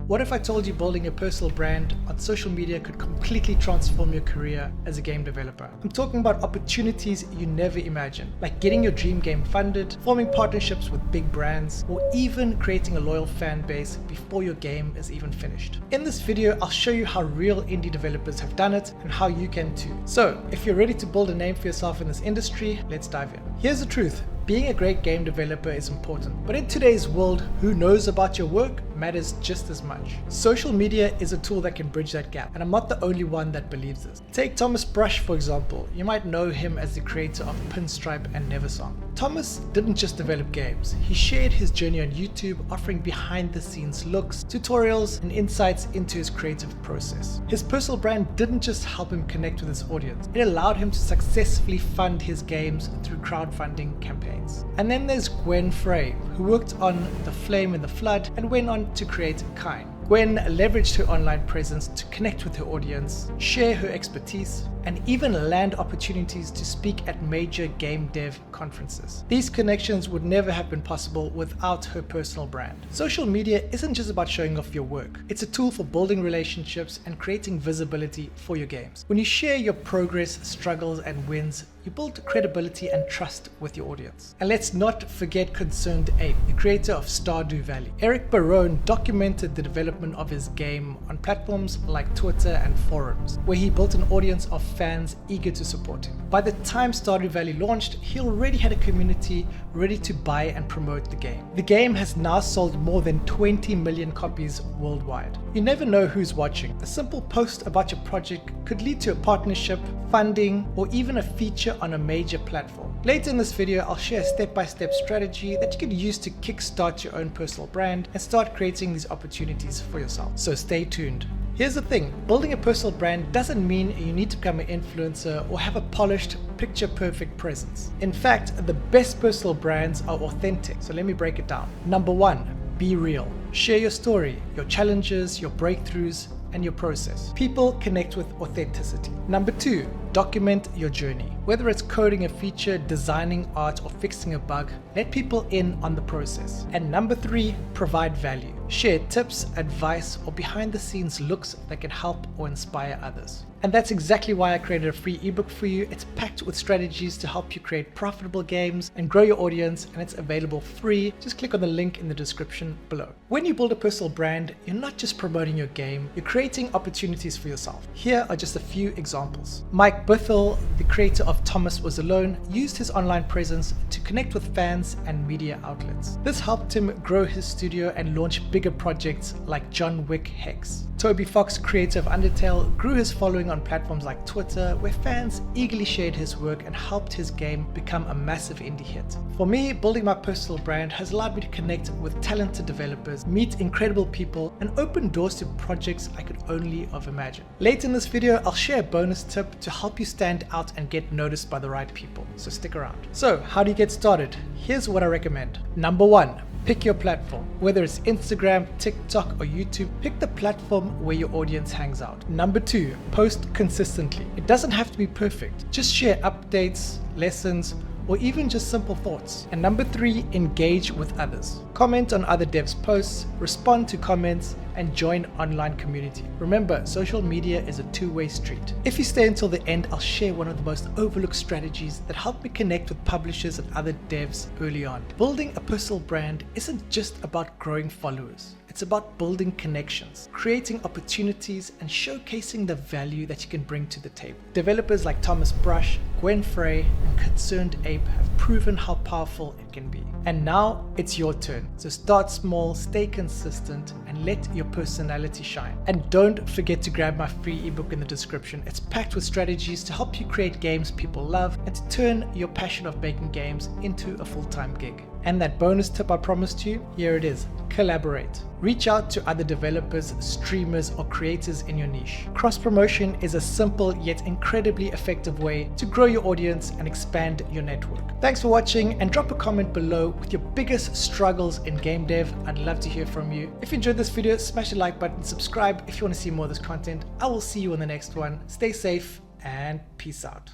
What if I told you building a personal brand on social media could completely transform your career as a game developer? I'm talking about opportunities you never imagined, like getting your dream game funded, forming partnerships with big brands, or even creating a loyal fan base before your game is even finished. In this video, I'll show you how real indie developers have done it and how you can too. So, if you're ready to build a name for yourself in this industry, let's dive in. Here's the truth. Being a great game developer is important, but in today's world, who knows about your work matters just as much. Social media is a tool that can bridge that gap, and I'm not the only one that believes this. Take Thomas Brush, for example. You might know him as the creator of Pinstripe and Neversong. Thomas didn't just develop games. He shared his journey on YouTube, offering behind-the-scenes looks, tutorials, and insights into his creative process. His personal brand didn't just help him connect with his audience, it allowed him to successfully fund his games through crowdfunding campaigns. And then there's Gwen Frey, who worked on The Flame in the Flood and went on to create Kine. Gwen leveraged her online presence to connect with her audience, share her expertise, and even land opportunities to speak at major game dev conferences. These connections would never have been possible without her personal brand. Social media isn't just about showing off your work. It's a tool for building relationships and creating visibility for your games. When you share your progress, struggles, and wins, you build credibility and trust with your audience. And let's not forget Concerned Ape, the creator of Stardew Valley. Eric Barone documented the development of his game on platforms like Twitter and forums, where he built an audience of fans eager to support him. By the time Stardew Valley launched, he already had a community ready to buy and promote the game. The game has now sold more than 20 million copies worldwide. You never know who's watching. A simple post about your project could lead to a partnership, funding, or even a feature on a major platform. Later in this video, I'll share a step-by-step strategy that you can use to kickstart your own personal brand and start creating these opportunities for yourself. So stay tuned. Here's the thing, building a personal brand doesn't mean you need to become an influencer or have a polished, picture-perfect presence. In fact, the best personal brands are authentic. So let me break it down. Number one, be real. Share your story, your challenges, your breakthroughs, and your process. People connect with authenticity. Number two, document your journey. Whether it's coding a feature, designing art, or fixing a bug, let people in on the process. And number three, provide value. Share tips, advice, or behind-the-scenes looks that can help or inspire others. And that's exactly why I created a free ebook for you. It's packed with strategies to help you create profitable games and grow your audience, and it's available free. Just click on the link in the description below. When you build a personal brand, you're not just promoting your game, you're creating opportunities for yourself. Here are just a few examples. Mike Bithell, the creator of Thomas Was Alone, used his online presence to connect with fans and media outlets. This helped him grow his studio and launch bigger projects like John Wick Hex. Toby Fox, creator of Undertale, grew his following on platforms like Twitter, where fans eagerly shared his work and helped his game become a massive indie hit. For me, building my personal brand has allowed me to connect with talented developers, meet incredible people, and open doors to projects I could only have imagined. Later in this video, I'll share a bonus tip to help you stand out and get noticed by the right people, so stick around. So, how do you get started? Here's what I recommend. Number one, pick your platform. Whether it's Instagram, TikTok, or YouTube, pick the platform where your audience hangs out. Number two, post consistently. It doesn't have to be perfect. Just share updates, lessons, or even just simple thoughts. And number three, engage with others. Comment on other devs' posts, respond to comments, and join online community. Remember, social media is a two-way street. If you stay until the end, I'll share one of the most overlooked strategies that help me connect with publishers and other devs early on. Building a personal brand isn't just about growing followers. It's about building connections, creating opportunities, and showcasing the value that you can bring to the table. Developers like Thomas Brush, Gwen Frey, and Concerned Ape have proven how powerful it can be. And now it's your turn. So start small, stay consistent, and let your personality shine. And don't forget to grab my free ebook in the description. It's packed with strategies to help you create games people love and to turn your passion of making games into a full-time gig. And that bonus tip I promised you, here it is. Collaborate. Reach out to other developers, streamers, or creators in your niche. Cross-promotion is a simple yet incredibly effective way to grow your audience and expand your network. Thanks for watching, and drop a comment below with your biggest struggles in game dev. I'd love to hear from you. If you enjoyed this video, smash the like button, subscribe if you want to see more of this content. I will see you in the next one. Stay safe and peace out.